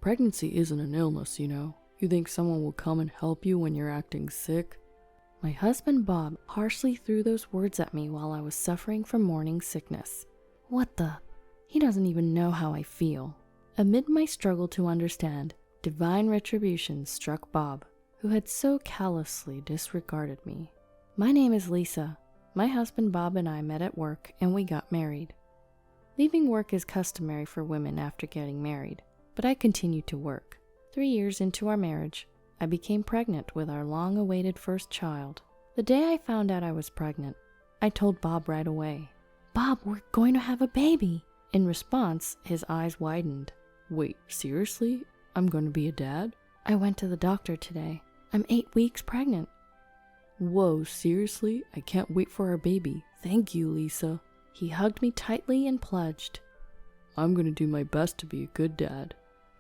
Pregnancy isn't an illness, you know. You think someone will come and help you when you're acting sick? My husband Bob harshly threw those words at me while I was suffering from morning sickness. What the? He doesn't even know how I feel. Amid my struggle to understand, divine retribution struck Bob, who had so callously disregarded me. My name is Lisa. My husband Bob and I met at work and we got married. Leaving work is customary for women after getting married, but I continued to work. 3 years into our marriage, I became pregnant with our long-awaited first child. The day I found out I was pregnant, I told Bob right away. "Bob, we're going to have a baby." In response, his eyes widened. "Wait, seriously? I'm going to be a dad?" "I went to the doctor today. I'm 8 weeks pregnant." "Whoa, seriously? I can't wait for our baby. Thank you, Lisa." He hugged me tightly and pledged, "I'm going to do my best to be a good dad."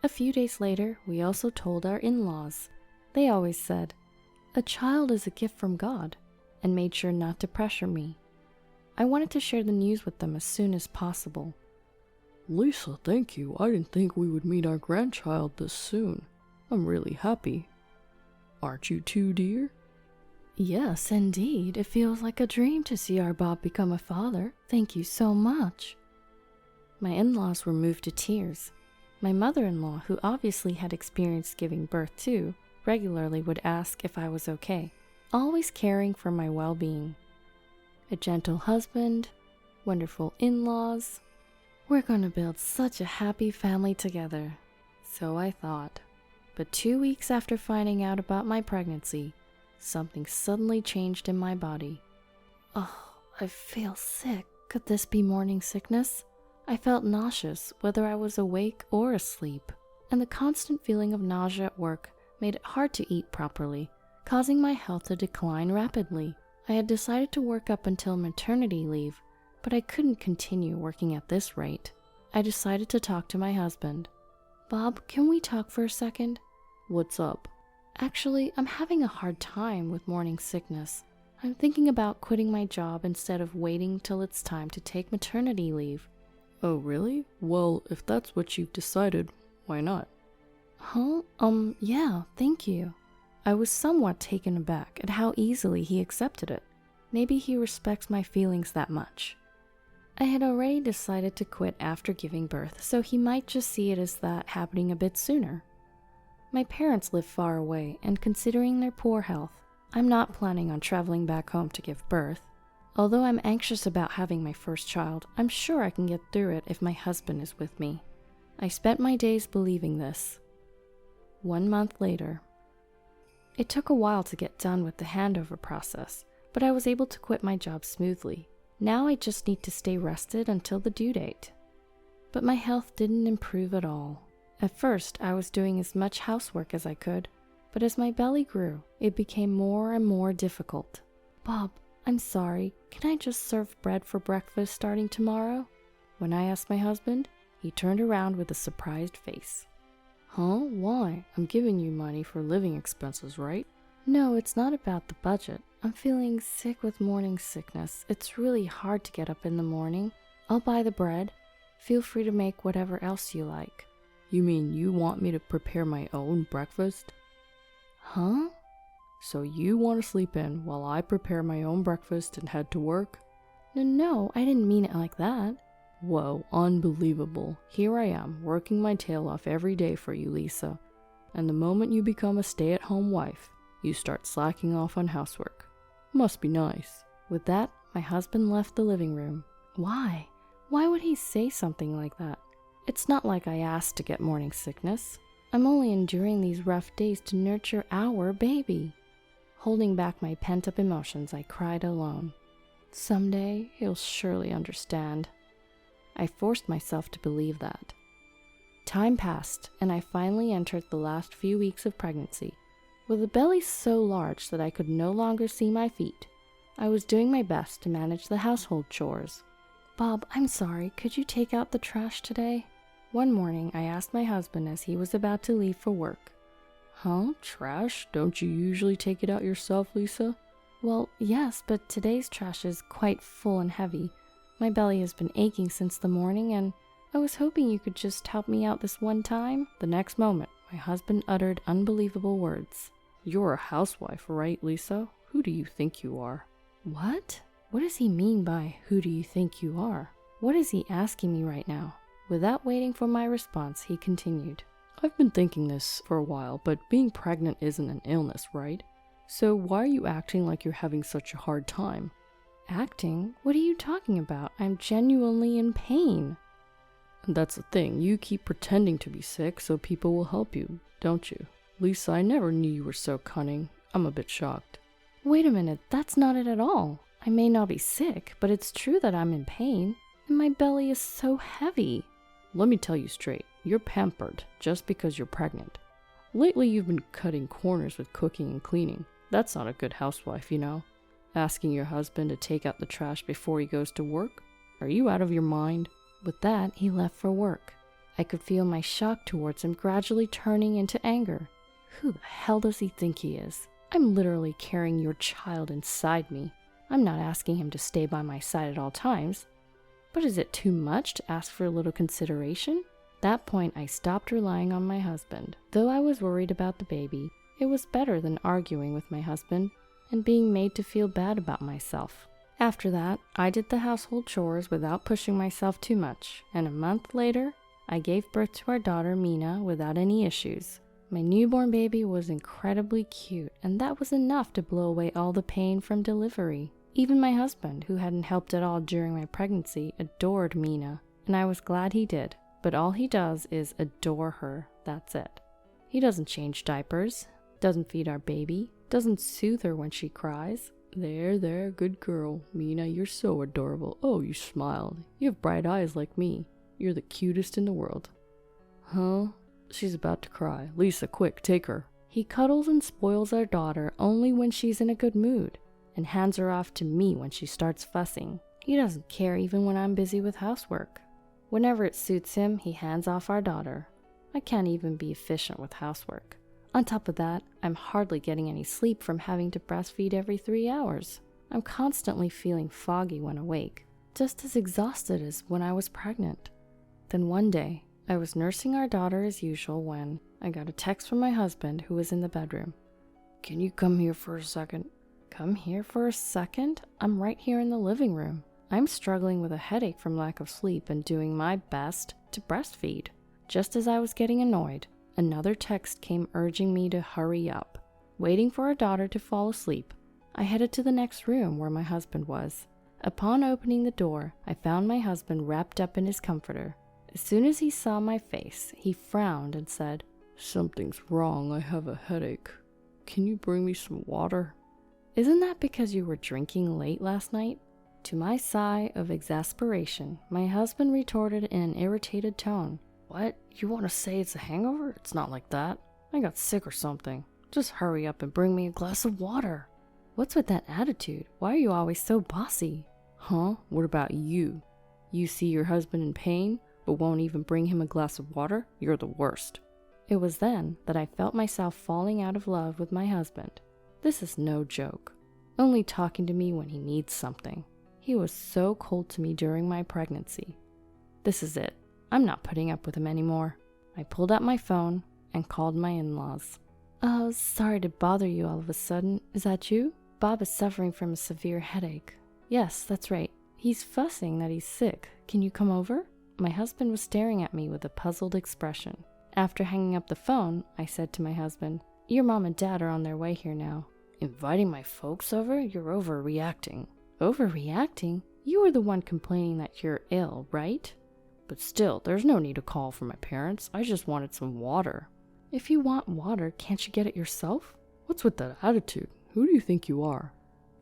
A few days later, we also told our in-laws. They always said, "A child is a gift from God," and made sure not to pressure me. I wanted to share the news with them as soon as possible. "Lisa, thank you. I didn't think we would meet our grandchild this soon. I'm really happy. Aren't you too, dear?" "Yes, indeed. It feels like a dream to see our Bob become a father. Thank you so much." My in-laws were moved to tears. My mother-in-law, who obviously had experienced giving birth too, regularly would ask if I was okay, always caring for my well-being. A gentle husband, wonderful in-laws. We're going to build such a happy family together. So I thought. But 2 weeks after finding out about my pregnancy, something suddenly changed in my body. Oh, I feel sick. Could this be morning sickness? I felt nauseous whether I was awake or asleep, and the constant feeling of nausea at work made it hard to eat properly, causing my health to decline rapidly. I had decided to work up until maternity leave, but I couldn't continue working at this rate. I decided to talk to my husband. "Bob, can we talk for a second?" "What's up?" "Actually, I'm having a hard time with morning sickness. I'm thinking about quitting my job instead of waiting till it's time to take maternity leave." "Oh, really? Well, if that's what you've decided, why not?" "Huh? Yeah, thank you." I was somewhat taken aback at how easily he accepted it. Maybe he respects my feelings that much. I had already decided to quit after giving birth, so he might just see it as that happening a bit sooner. My parents live far away, and considering their poor health, I'm not planning on traveling back home to give birth. Although I'm anxious about having my first child, I'm sure I can get through it if my husband is with me. I spent my days believing this. 1 month later. It took a while to get done with the handover process, but I was able to quit my job smoothly. Now I just need to stay rested until the due date. But my health didn't improve at all. At first, I was doing as much housework as I could, but as my belly grew, it became more and more difficult. "Bob, I'm sorry, can I just serve bread for breakfast starting tomorrow?" When I asked my husband, he turned around with a surprised face. "Huh? Why? I'm giving you money for living expenses, right?" "No, it's not about the budget. I'm feeling sick with morning sickness. It's really hard to get up in the morning. I'll buy the bread. Feel free to make whatever else you like." "You mean you want me to prepare my own breakfast?" "Huh?" "So you want to sleep in while I prepare my own breakfast and head to work?" No, I didn't mean it like that." Whoa, unbelievable. Here I am, working my tail off every day for you, Lisa. And the moment you become a stay-at-home wife, you start slacking off on housework. Must be nice. With that, my husband left the living room. Why? Why would he say something like that? It's not like I asked to get morning sickness. I'm only enduring these rough days to nurture our baby. Holding back my pent-up emotions, I cried alone. Someday, he'll surely understand. I forced myself to believe that. Time passed, and I finally entered the last few weeks of pregnancy. With a belly so large that I could no longer see my feet, I was doing my best to manage the household chores. "Bob, I'm sorry, could you take out the trash today?" One morning, I asked my husband as he was about to leave for work. "Huh? Trash? Don't you usually take it out yourself, Lisa?" "Well, yes, but today's trash is quite full and heavy. My belly has been aching since the morning, and I was hoping you could just help me out this one time." The next moment, my husband uttered unbelievable words. "You're a housewife, right, Lisa? Who do you think you are?" What? What does he mean by, "Who do you think you are"? What is he asking me right now? Without waiting for my response, he continued. "I've been thinking this for a while, but being pregnant isn't an illness, right? So why are you acting like you're having such a hard time?" Acting? What are you talking about? I'm genuinely in pain. And that's the thing, you keep pretending to be sick so people will help you, don't you? Lisa, I never knew you were so cunning. I'm a bit shocked. Wait a minute, that's not it at all. I may not be sick, but it's true that I'm in pain, and my belly is so heavy. Let me tell you straight, you're pampered just because you're pregnant. Lately you've been cutting corners with cooking and cleaning. That's not a good housewife, you know. Asking your husband to take out the trash before he goes to work? Are you out of your mind? With that, he left for work. I could feel my shock towards him gradually turning into anger. Who the hell does he think he is? I'm literally carrying your child inside me. I'm not asking him to stay by my side at all times. But is it too much to ask for a little consideration? At that point, I stopped relying on my husband. Though I was worried about the baby, it was better than arguing with my husband and being made to feel bad about myself. After that, I did the household chores without pushing myself too much, and a month later, I gave birth to our daughter Mina without any issues. My newborn baby was incredibly cute, and that was enough to blow away all the pain from delivery. Even my husband, who hadn't helped at all during my pregnancy, adored Mina, and I was glad he did. But all he does is adore her, that's it. He doesn't change diapers, doesn't feed our baby, doesn't soothe her when she cries. There, good girl. Mina, you're so adorable. Oh, you smiled. You have bright eyes like me. You're the cutest in the world. Huh? She's about to cry. Lisa, quick, take her. He cuddles and spoils our daughter only when she's in a good mood, and hands her off to me when she starts fussing. He doesn't care even when I'm busy with housework. Whenever it suits him, he hands off our daughter. I can't even be efficient with housework. On top of that, I'm hardly getting any sleep from having to breastfeed every 3 hours. I'm constantly feeling foggy when awake, just as exhausted as when I was pregnant. Then one day, I was nursing our daughter as usual when I got a text from my husband who was in the bedroom. Can you come here for a second? Come here for a second? I'm right here in the living room. I'm struggling with a headache from lack of sleep and doing my best to breastfeed. Just as I was getting annoyed, another text came urging me to hurry up. Waiting for our daughter to fall asleep, I headed to the next room where my husband was. Upon opening the door, I found my husband wrapped up in his comforter. As soon as he saw my face, he frowned and said, Something's wrong, I have a headache. Can you bring me some water? Isn't that because you were drinking late last night? To my sigh of exasperation, my husband retorted in an irritated tone. What? You want to say it's a hangover? It's not like that. I got sick or something. Just hurry up and bring me a glass of water. What's with that attitude? Why are you always so bossy? Huh? What about you? You see your husband in pain, but won't even bring him a glass of water? You're the worst. It was then that I felt myself falling out of love with my husband. This is no joke. Only talking to me when he needs something. He was so cold to me during my pregnancy. This is it. I'm not putting up with him anymore. I pulled out my phone and called my in-laws. Oh, sorry to bother you all of a sudden. Is that you? Bob is suffering from a severe headache. Yes, that's right. He's fussing that he's sick. Can you come over? My husband was staring at me with a puzzled expression. After hanging up the phone, I said to my husband, Your mom and dad are on their way here now. Inviting my folks over? You're overreacting. Overreacting? You were the one complaining that you're ill, right? But still, there's no need to call for my parents. I just wanted some water. If you want water, can't you get it yourself? What's with that attitude? Who do you think you are?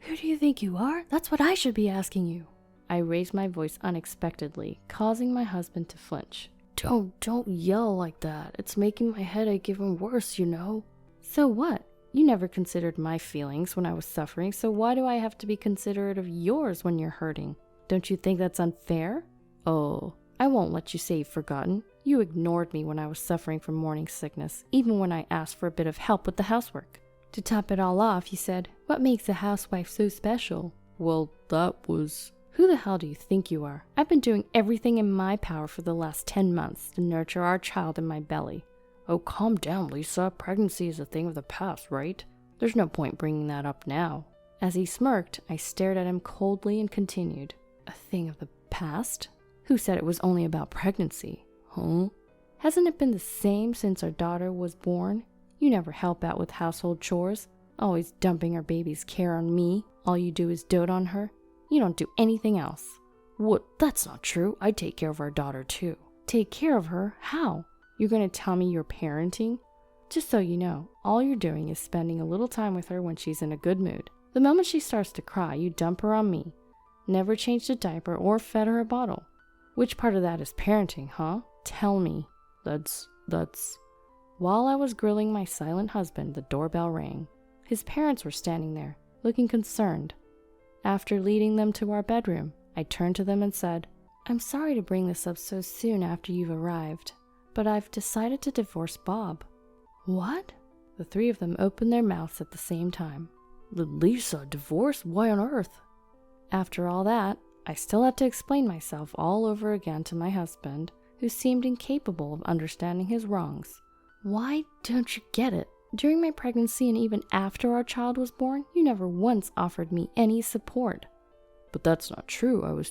Who do you think you are? That's what I should be asking you. I raised my voice unexpectedly, causing my husband to flinch. Don't yell like that. It's making my headache even worse, you know. So what? You never considered my feelings when I was suffering, so why do I have to be considerate of yours when you're hurting? Don't you think that's unfair? Oh, I won't let you say you've forgotten. You ignored me when I was suffering from morning sickness, even when I asked for a bit of help with the housework. To top it all off, you said, What makes a housewife so special? Well, that was... Who the hell do you think you are? I've been doing everything in my power for the last 10 months to nurture our child in my belly. Oh, calm down, Lisa. Pregnancy is a thing of the past, right? There's no point bringing that up now. As he smirked, I stared at him coldly and continued. A thing of the past? Who said it was only about pregnancy? Huh? Hasn't it been the same since our daughter was born? You never help out with household chores, always dumping our baby's care on me. All you do is dote on her. You don't do anything else. What? That's not true. I take care of our daughter too. Take care of her? How? You're going to tell me you're parenting? Just so you know, all you're doing is spending a little time with her when she's in a good mood. The moment she starts to cry, you dump her on me. Never changed a diaper or fed her a bottle. Which part of that is parenting, huh? Tell me. That's... While I was grilling my silent husband, the doorbell rang. His parents were standing there, looking concerned. After leading them to our bedroom, I turned to them and said, I'm sorry to bring this up so soon after you've arrived, but I've decided to divorce Bob. What? The three of them opened their mouths at the same time. Lisa, divorce? Why on earth? After all that, I still had to explain myself all over again to my husband, who seemed incapable of understanding his wrongs. Why don't you get it? During my pregnancy and even after our child was born, you never once offered me any support. But that's not true,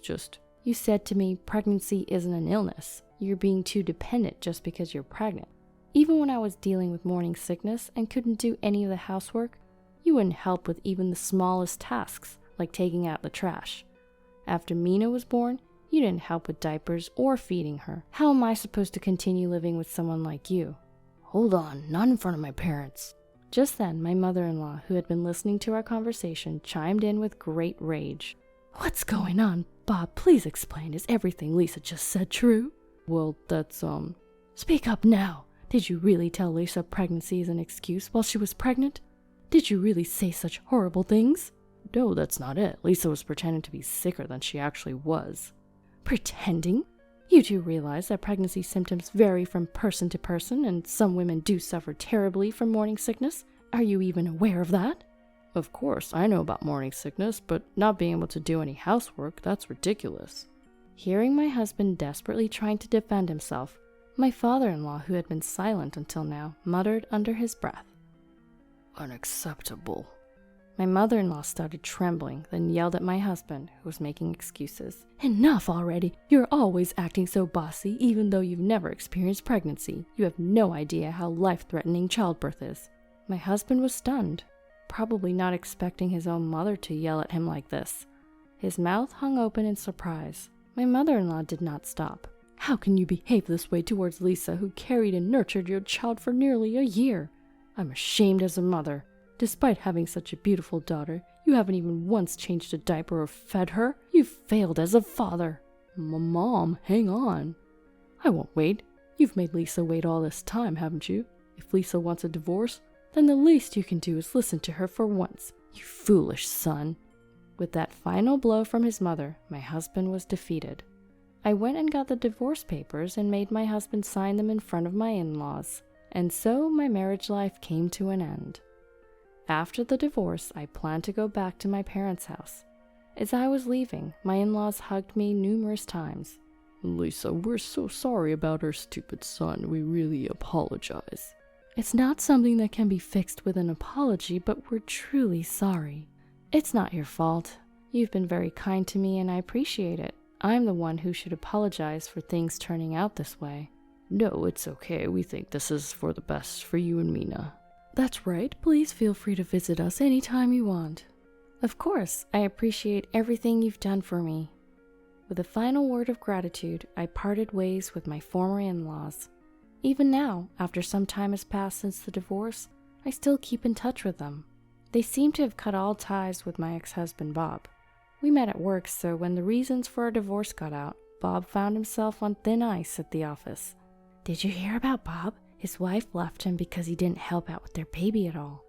You said to me, pregnancy isn't an illness. You're being too dependent just because you're pregnant. Even when I was dealing with morning sickness and couldn't do any of the housework, you wouldn't help with even the smallest tasks, like taking out the trash. After Mina was born, you didn't help with diapers or feeding her. How am I supposed to continue living with someone like you? Hold on, not in front of my parents. Just then, my mother-in-law, who had been listening to our conversation, chimed in with great rage. What's going on? Bob, please explain. Is everything Lisa just said true? Well, that's, Speak up now. Did you really tell Lisa pregnancy is an excuse while she was pregnant? Did you really say such horrible things? No, that's not it. Lisa was pretending to be sicker than she actually was. Pretending? You do realize that pregnancy symptoms vary from person to person, and some women do suffer terribly from morning sickness. Are you even aware of that? Of course, I know about morning sickness, but not being able to do any housework, that's ridiculous. Hearing my husband desperately trying to defend himself, my father-in-law, who had been silent until now, muttered under his breath. Unacceptable. My mother-in-law started trembling, then yelled at my husband, who was making excuses. Enough already! You're always acting so bossy, even though you've never experienced pregnancy. You have no idea how life-threatening childbirth is. My husband was stunned, probably not expecting his own mother to yell at him like this. His mouth hung open in surprise. My mother-in-law did not stop. How can you behave this way towards Lisa, who carried and nurtured your child for nearly a year? I'm ashamed as a mother. Despite having such a beautiful daughter, you haven't even once changed a diaper or fed her. You've failed as a father. Mom, hang on. I won't wait. You've made Lisa wait all this time, haven't you? If Lisa wants a divorce, then the least you can do is listen to her for once. You foolish son. With that final blow from his mother, my husband was defeated. I went and got the divorce papers and made my husband sign them in front of my in-laws. And so my marriage life came to an end. After the divorce, I planned to go back to my parents' house. As I was leaving, my in-laws hugged me numerous times. Lisa, we're so sorry about our stupid son. We really apologize. It's not something that can be fixed with an apology, but we're truly sorry. It's not your fault. You've been very kind to me and I appreciate it. I'm the one who should apologize for things turning out this way. No, it's okay. We think this is for the best for you and Mina. That's right. Please feel free to visit us anytime you want. Of course, I appreciate everything you've done for me. With a final word of gratitude, I parted ways with my former in-laws. Even now, after some time has passed since the divorce, I still keep in touch with them. They seem to have cut all ties with my ex-husband Bob. We met at work, so when the reasons for our divorce got out, Bob found himself on thin ice at the office. Did you hear about Bob? His wife left him because he didn't help out with their baby at all.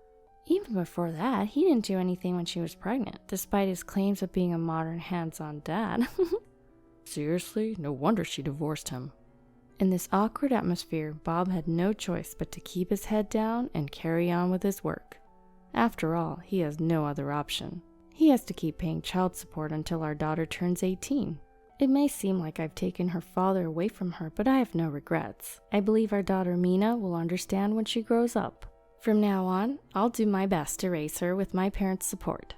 Even before that, he didn't do anything when she was pregnant, despite his claims of being a modern hands-on dad. Seriously? No wonder she divorced him. In this awkward atmosphere, Bob had no choice but to keep his head down and carry on with his work. After all, he has no other option. He has to keep paying child support until our daughter turns 18. It may seem like I've taken her father away from her, but I have no regrets. I believe our daughter Mina will understand when she grows up. From now on, I'll do my best to raise her with my parents' support.